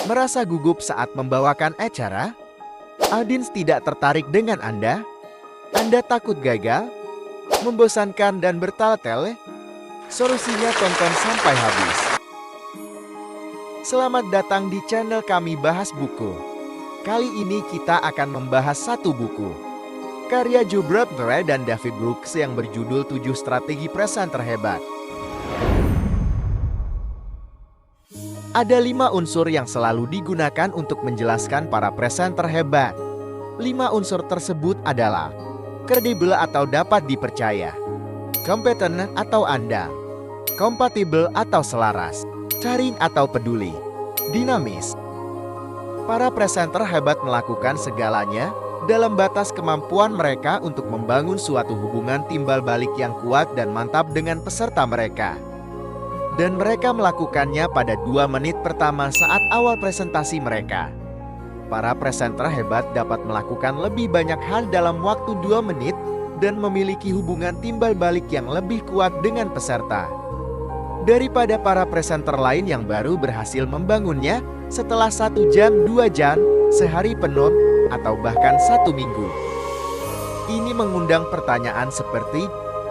Merasa gugup saat membawakan acara? Audiens tidak tertarik dengan Anda? Anda takut gagal? Membosankan dan bertele-tele? Solusinya tonton sampai habis. Selamat datang di channel kami Bahas Buku. Kali ini kita akan membahas satu buku karya Joe Bradbury dan David Brooks yang berjudul 7 Strategi Presenter Hebat. Ada 5 unsur yang selalu digunakan untuk menjelaskan para presenter hebat. 5 unsur tersebut adalah kredibel atau dapat dipercaya, kompeten atau andal, kompatibel atau selaras, caring atau peduli, dinamis. Para presenter hebat melakukan segalanya dalam batas kemampuan mereka untuk membangun suatu hubungan timbal balik yang kuat dan mantap dengan peserta mereka. Dan mereka melakukannya pada 2 menit pertama saat awal presentasi mereka. Para presenter hebat dapat melakukan lebih banyak hal dalam waktu 2 menit dan memiliki hubungan timbal balik yang lebih kuat dengan peserta daripada para presenter lain yang baru berhasil membangunnya setelah 1 jam, 2 jam, sehari penuh, atau bahkan 1 minggu. Ini mengundang pertanyaan seperti,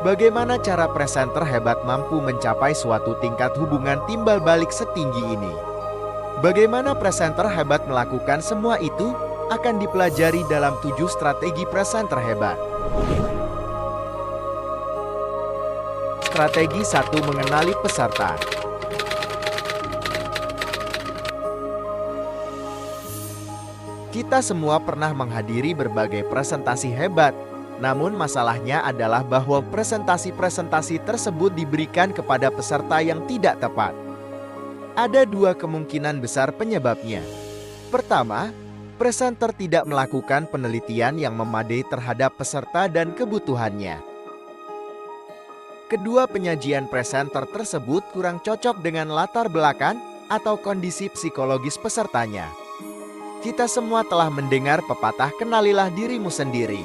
bagaimana cara presenter hebat mampu mencapai suatu tingkat hubungan timbal balik setinggi ini? Bagaimana presenter hebat melakukan semua itu akan dipelajari dalam 7 strategi presenter hebat. Strategi 1. Mengenali peserta. Kita semua pernah menghadiri berbagai presentasi hebat, namun masalahnya adalah bahwa presentasi-presentasi tersebut diberikan kepada peserta yang tidak tepat. Ada 2 kemungkinan besar penyebabnya. Pertama, presenter tidak melakukan penelitian yang memadai terhadap peserta dan kebutuhannya. Kedua, penyajian presenter tersebut kurang cocok dengan latar belakang atau kondisi psikologis pesertanya. Kita semua telah mendengar pepatah "kenalilah dirimu sendiri".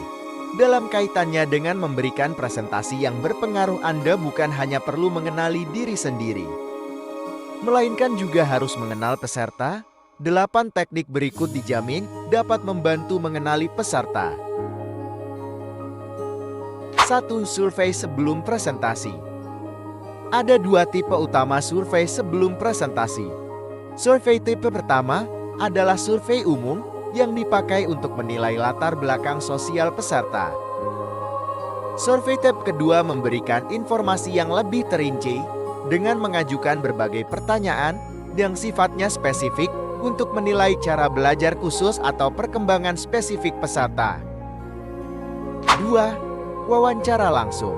Dalam kaitannya dengan memberikan presentasi yang berpengaruh, Anda bukan hanya perlu mengenali diri sendiri, melainkan juga harus mengenal peserta. 8 teknik berikut dijamin dapat membantu mengenali peserta. 1. Survei sebelum presentasi. Ada 2 tipe utama survei sebelum presentasi. Survei tipe pertama adalah survei umum yang dipakai untuk menilai latar belakang sosial peserta. Survei tipe kedua memberikan informasi yang lebih terinci dengan mengajukan berbagai pertanyaan yang sifatnya spesifik untuk menilai cara belajar khusus atau perkembangan spesifik peserta. 2. Wawancara langsung.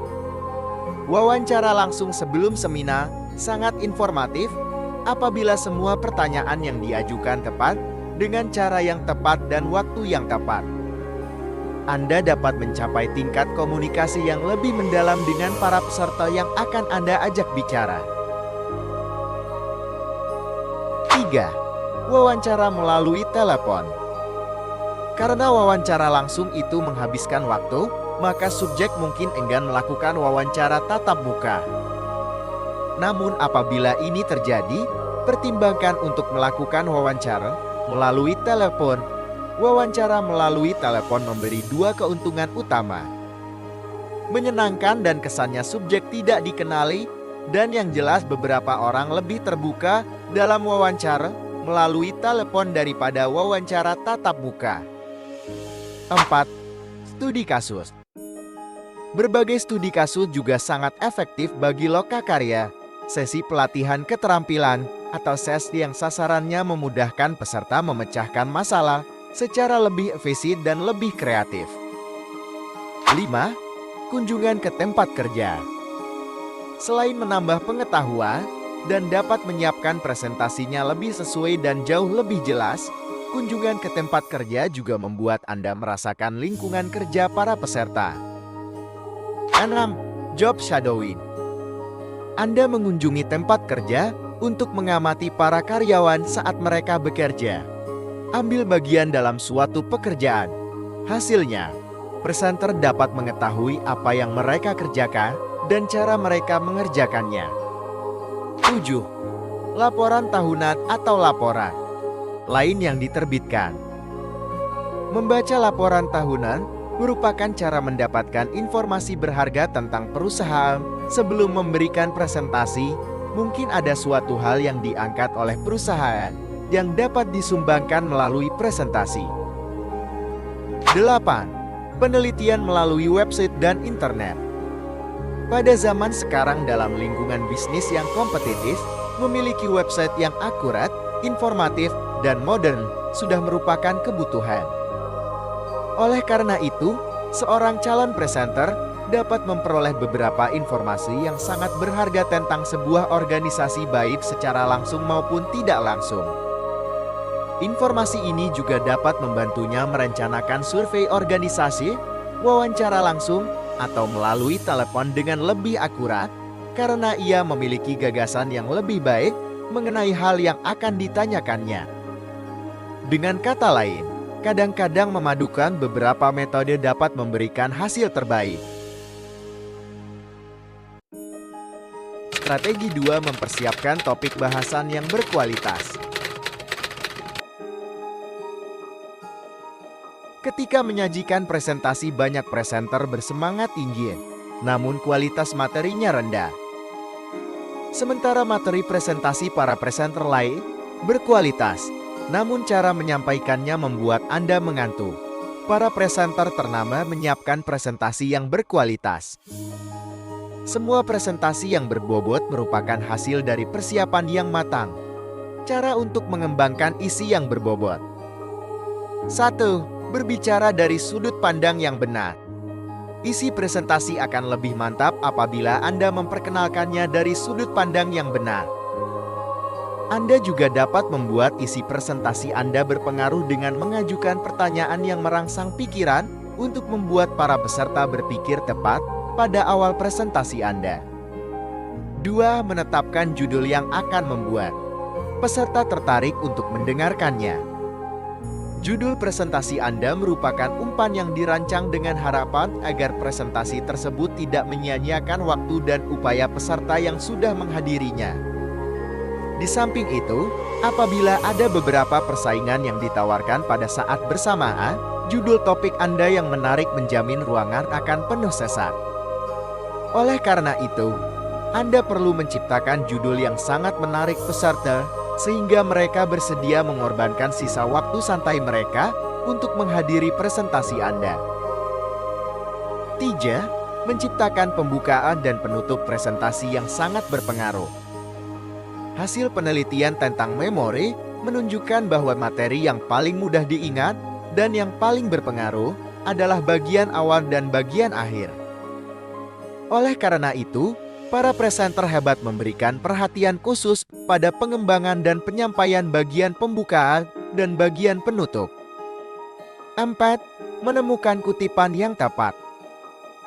Wawancara langsung sebelum seminar sangat informatif apabila semua pertanyaan yang diajukan tepat dengan cara yang tepat dan waktu yang tepat. Anda dapat mencapai tingkat komunikasi yang lebih mendalam dengan para peserta yang akan Anda ajak bicara. 3. Wawancara melalui telepon. Karena wawancara langsung itu menghabiskan waktu, maka subjek mungkin enggan melakukan wawancara tatap muka. Namun apabila ini terjadi, pertimbangkan untuk melakukan wawancara melalui telepon. Wawancara melalui telepon memberi 2 keuntungan utama. Menyenangkan dan kesannya subjek tidak dikenali, dan yang jelas beberapa orang lebih terbuka dalam wawancara melalui telepon daripada wawancara tatap muka. 4. Studi kasus. Berbagai studi kasus juga sangat efektif bagi lokakarya, sesi pelatihan keterampilan, atau sesi yang sasarannya memudahkan peserta memecahkan masalah secara lebih efisien dan lebih kreatif. 5. Kunjungan ke tempat kerja. Selain menambah pengetahuan dan dapat menyiapkan presentasinya lebih sesuai dan jauh lebih jelas, kunjungan ke tempat kerja juga membuat Anda merasakan lingkungan kerja para peserta. 6. Job shadowing. Anda mengunjungi tempat kerja untuk mengamati para karyawan saat mereka bekerja. Ambil bagian dalam suatu pekerjaan. Hasilnya, presenter dapat mengetahui apa yang mereka kerjakan dan cara mereka mengerjakannya. 7. Laporan tahunan atau laporan. lain yang diterbitkan. Membaca laporan tahunan merupakan cara mendapatkan informasi berharga tentang perusahaan sebelum memberikan presentasi. Mungkin ada suatu hal yang diangkat oleh perusahaan yang dapat disumbangkan melalui presentasi. 8. Penelitian melalui website dan internet. Pada zaman sekarang dalam lingkungan bisnis yang kompetitif, memiliki website yang akurat, informatif, dan modern sudah merupakan kebutuhan. Oleh karena itu, seorang calon presenter dapat memperoleh beberapa informasi yang sangat berharga tentang sebuah organisasi baik secara langsung maupun tidak langsung. Informasi ini juga dapat membantunya merencanakan survei organisasi, wawancara langsung, atau melalui telepon dengan lebih akurat, karena ia memiliki gagasan yang lebih baik mengenai hal yang akan ditanyakannya. Dengan kata lain, kadang-kadang memadukan beberapa metode dapat memberikan hasil terbaik. Strategi 2. Mempersiapkan topik bahasan yang berkualitas. Ketika menyajikan presentasi, banyak presenter bersemangat tinggi, namun kualitas materinya rendah. Sementara materi presentasi para presenter lain berkualitas, namun cara menyampaikannya membuat Anda mengantuk. Para presenter ternama menyiapkan presentasi yang berkualitas. Semua presentasi yang berbobot merupakan hasil dari persiapan yang matang. Cara untuk mengembangkan isi yang berbobot. 1. Berbicara dari sudut pandang yang benar. Isi presentasi akan lebih mantap apabila Anda memperkenalkannya dari sudut pandang yang benar. Anda juga dapat membuat isi presentasi Anda berpengaruh dengan mengajukan pertanyaan yang merangsang pikiran untuk membuat para peserta berpikir tepat pada awal presentasi Anda. 2. Menetapkan judul yang akan membuat peserta tertarik untuk mendengarkannya. Judul presentasi Anda merupakan umpan yang dirancang dengan harapan agar presentasi tersebut tidak menyia-nyiakan waktu dan upaya peserta yang sudah menghadirinya. Di samping itu, apabila ada beberapa persaingan yang ditawarkan pada saat bersamaan, judul topik Anda yang menarik menjamin ruangan akan penuh sesak. Oleh karena itu, Anda perlu menciptakan judul yang sangat menarik peserta, sehingga mereka bersedia mengorbankan sisa waktu santai mereka untuk menghadiri presentasi Anda. 3. Menciptakan pembukaan dan penutup presentasi yang sangat berpengaruh. Hasil penelitian tentang memori menunjukkan bahwa materi yang paling mudah diingat dan yang paling berpengaruh adalah bagian awal dan bagian akhir. Oleh karena itu, para presenter hebat memberikan perhatian khusus pada pengembangan dan penyampaian bagian pembukaan dan bagian penutup. 4. Menemukan kutipan yang tepat.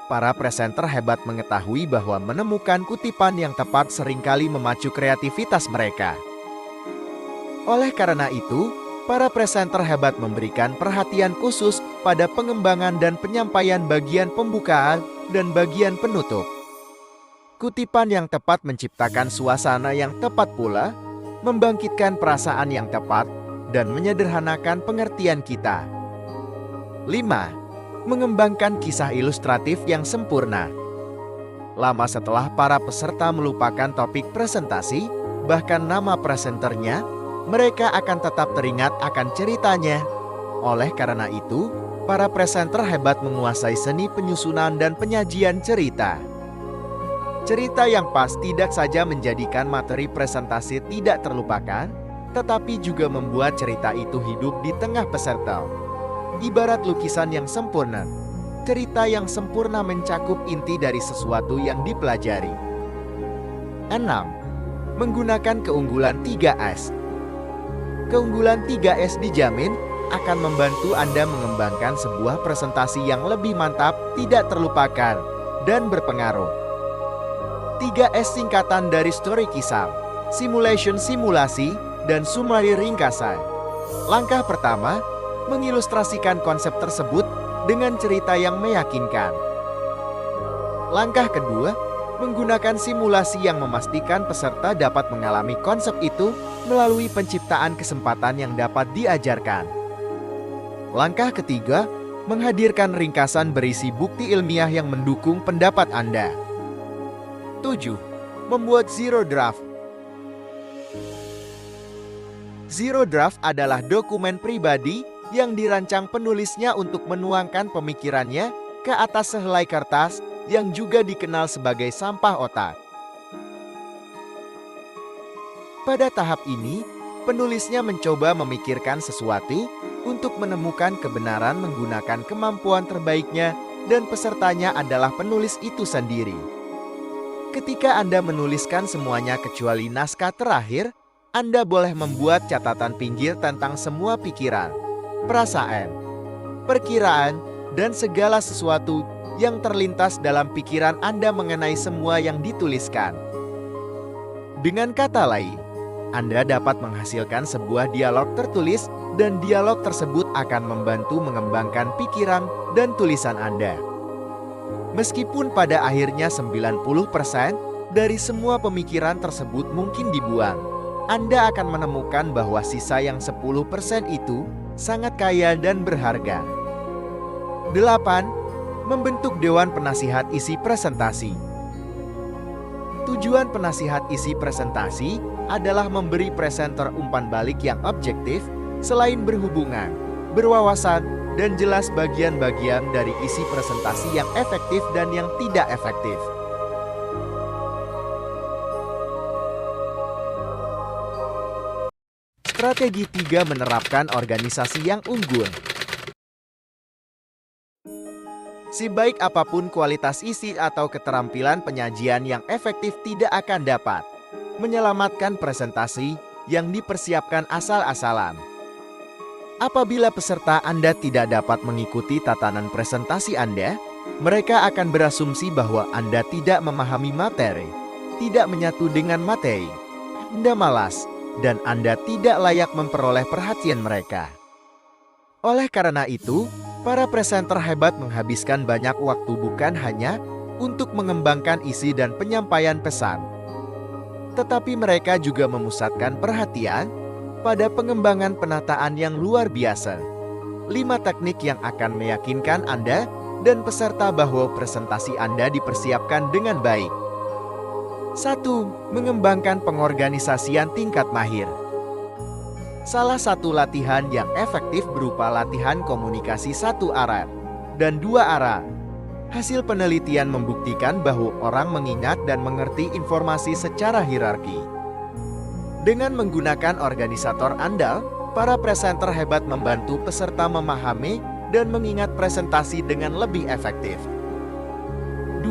Para presenter hebat mengetahui bahwa menemukan kutipan yang tepat seringkali memacu kreativitas mereka. Oleh karena itu, para presenter hebat memberikan perhatian khusus pada pengembangan dan penyampaian bagian pembukaan dan bagian penutup. Kutipan yang tepat menciptakan suasana yang tepat pula, membangkitkan perasaan yang tepat, dan menyederhanakan pengertian kita. 5. Mengembangkan kisah ilustratif yang sempurna. Lama setelah para peserta melupakan topik presentasi, bahkan nama presenternya, mereka akan tetap teringat akan ceritanya. Oleh karena itu, para presenter hebat menguasai seni penyusunan dan penyajian cerita. Cerita yang pas tidak saja menjadikan materi presentasi tidak terlupakan, tetapi juga membuat cerita itu hidup di tengah peserta. Ibarat lukisan yang sempurna, cerita yang sempurna mencakup inti dari sesuatu yang dipelajari. 6. Menggunakan keunggulan 3S. Keunggulan 3S dijamin akan membantu Anda mengembangkan sebuah presentasi yang lebih mantap, tidak terlupakan, dan berpengaruh. 3S singkatan dari story kisah, simulation simulasi, dan summary ringkasan. Langkah pertama, mengilustrasikan konsep tersebut dengan cerita yang meyakinkan. Langkah kedua, Menggunakan simulasi yang memastikan peserta dapat mengalami konsep itu melalui penciptaan kesempatan yang dapat diajarkan. Langkah ketiga, menghadirkan ringkasan berisi bukti ilmiah yang mendukung pendapat Anda. 7. Membuat Zero Draft. Zero Draft adalah dokumen pribadi yang dirancang penulisnya untuk menuangkan pemikirannya ke atas sehelai kertas yang juga dikenal sebagai sampah otak. Pada tahap ini, penulisnya mencoba memikirkan sesuatu untuk menemukan kebenaran menggunakan kemampuan terbaiknya dan pesertanya adalah penulis itu sendiri. Ketika Anda menuliskan semuanya kecuali naskah terakhir, Anda boleh membuat catatan pinggir tentang semua pikiran, perasaan, perkiraan, dan segala sesuatu yang terlintas dalam pikiran Anda mengenai semua yang dituliskan. Dengan kata lain, Anda dapat menghasilkan sebuah dialog tertulis dan dialog tersebut akan membantu mengembangkan pikiran dan tulisan Anda. Meskipun pada akhirnya 90% dari semua pemikiran tersebut mungkin dibuang, Anda akan menemukan bahwa sisa yang 10% itu sangat kaya dan berharga. 8. Membentuk Dewan Penasihat Isi Presentasi. Tujuan penasihat isi presentasi adalah memberi presenter umpan balik yang objektif, selain berhubungan, berwawasan, dan jelas bagian-bagian dari isi presentasi yang efektif dan yang tidak efektif. Strategi 3 menerapkan organisasi yang unggul. Sebaik apapun kualitas isi atau keterampilan penyajian yang efektif tidak akan dapat menyelamatkan presentasi yang dipersiapkan asal-asalan. Apabila peserta Anda tidak dapat mengikuti tatanan presentasi Anda, mereka akan berasumsi bahwa Anda tidak memahami materi, tidak menyatu dengan materi, Anda malas, dan Anda tidak layak memperoleh perhatian mereka. Oleh karena itu, para presenter hebat menghabiskan banyak waktu bukan hanya untuk mengembangkan isi dan penyampaian pesan, tetapi mereka juga memusatkan perhatian pada pengembangan penataan yang luar biasa. 5 teknik yang akan meyakinkan Anda dan peserta bahwa presentasi Anda dipersiapkan dengan baik. 1. Mengembangkan pengorganisasian tingkat mahir. Salah satu latihan yang efektif berupa latihan komunikasi satu arah dan dua arah. Hasil penelitian membuktikan bahwa orang mengingat dan mengerti informasi secara hierarki. Dengan menggunakan organisator andal, para presenter hebat membantu peserta memahami dan mengingat presentasi dengan lebih efektif. 2.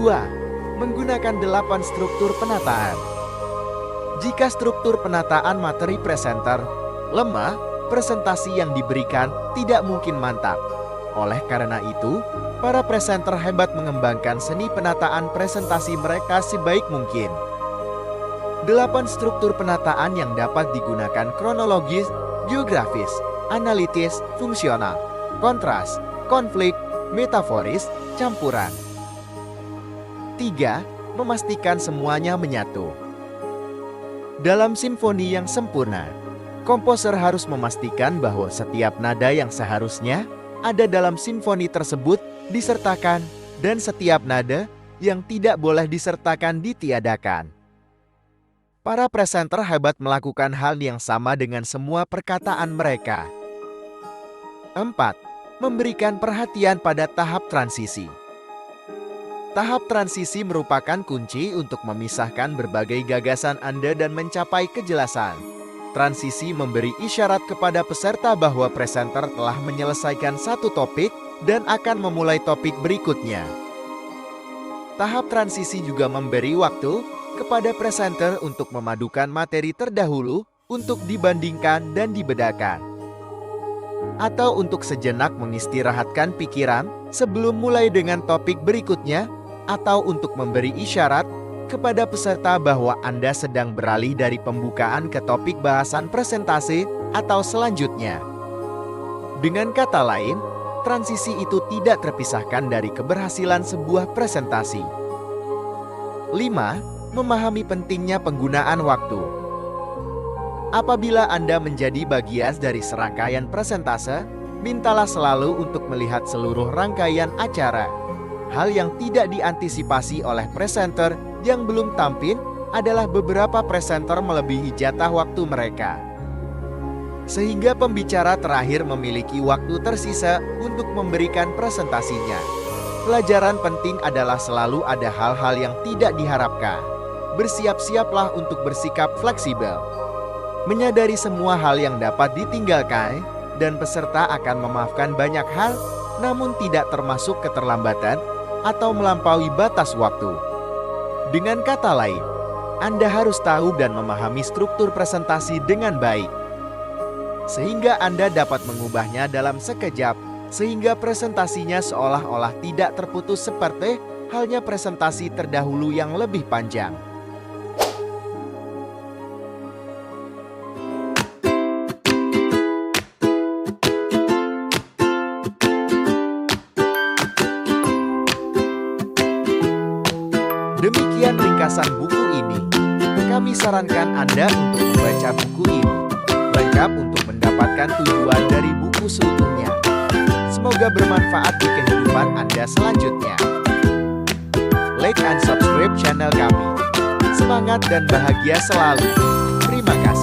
Menggunakan 8 struktur penataan. Jika struktur penataan materi presenter lemah, presentasi yang diberikan tidak mungkin mantap. Oleh karena itu, para presenter hebat mengembangkan seni penataan presentasi mereka sebaik mungkin. 8 struktur penataan yang dapat digunakan kronologis, geografis, analitis, fungsional, kontras, konflik, metaforis, campuran. 3. Memastikan semuanya menyatu. Dalam simfoni yang sempurna, komposer harus memastikan bahwa setiap nada yang seharusnya ada dalam simfoni tersebut disertakan dan setiap nada yang tidak boleh disertakan ditiadakan. Para presenter hebat melakukan hal yang sama dengan semua perkataan mereka. 4. Memberikan perhatian pada tahap transisi. Tahap transisi merupakan kunci untuk memisahkan berbagai gagasan Anda dan mencapai kejelasan. Transisi memberi isyarat kepada peserta bahwa presenter telah menyelesaikan satu topik dan akan memulai topik berikutnya. Tahap transisi juga memberi waktu kepada presenter untuk memadukan materi terdahulu untuk dibandingkan dan dibedakan. Atau untuk sejenak mengistirahatkan pikiran sebelum mulai dengan topik berikutnya, atau untuk memberi isyarat kepada peserta bahwa Anda sedang beralih dari pembukaan ke topik bahasan presentasi atau selanjutnya. Dengan kata lain, transisi itu tidak terpisahkan dari keberhasilan sebuah presentasi. 5. Memahami pentingnya penggunaan waktu. Apabila Anda menjadi bagian dari serangkaian presentase, mintalah selalu untuk melihat seluruh rangkaian acara. Hal yang tidak diantisipasi oleh presenter yang belum tampil adalah beberapa presenter melebihi jatah waktu mereka. Sehingga pembicara terakhir memiliki waktu tersisa untuk memberikan presentasinya. Pelajaran penting adalah selalu ada hal-hal yang tidak diharapkan. Bersiap-siaplah untuk bersikap fleksibel. Menyadari semua hal yang dapat ditinggalkan, dan peserta akan memaafkan banyak hal, namun tidak termasuk keterlambatan atau melampaui batas waktu. Dengan kata lain, Anda harus tahu dan memahami struktur presentasi dengan baik, sehingga Anda dapat mengubahnya dalam sekejap, sehingga presentasinya seolah-olah tidak terputus seperti halnya presentasi terdahulu yang lebih panjang. Demikian ringkasan buku ini. Kami sarankan Anda untuk membaca buku ini lengkap untuk mendapatkan tujuan dari buku seutuhnya. Semoga bermanfaat di kehidupan Anda selanjutnya. Like and subscribe channel kami. Semangat dan bahagia selalu. Terima kasih.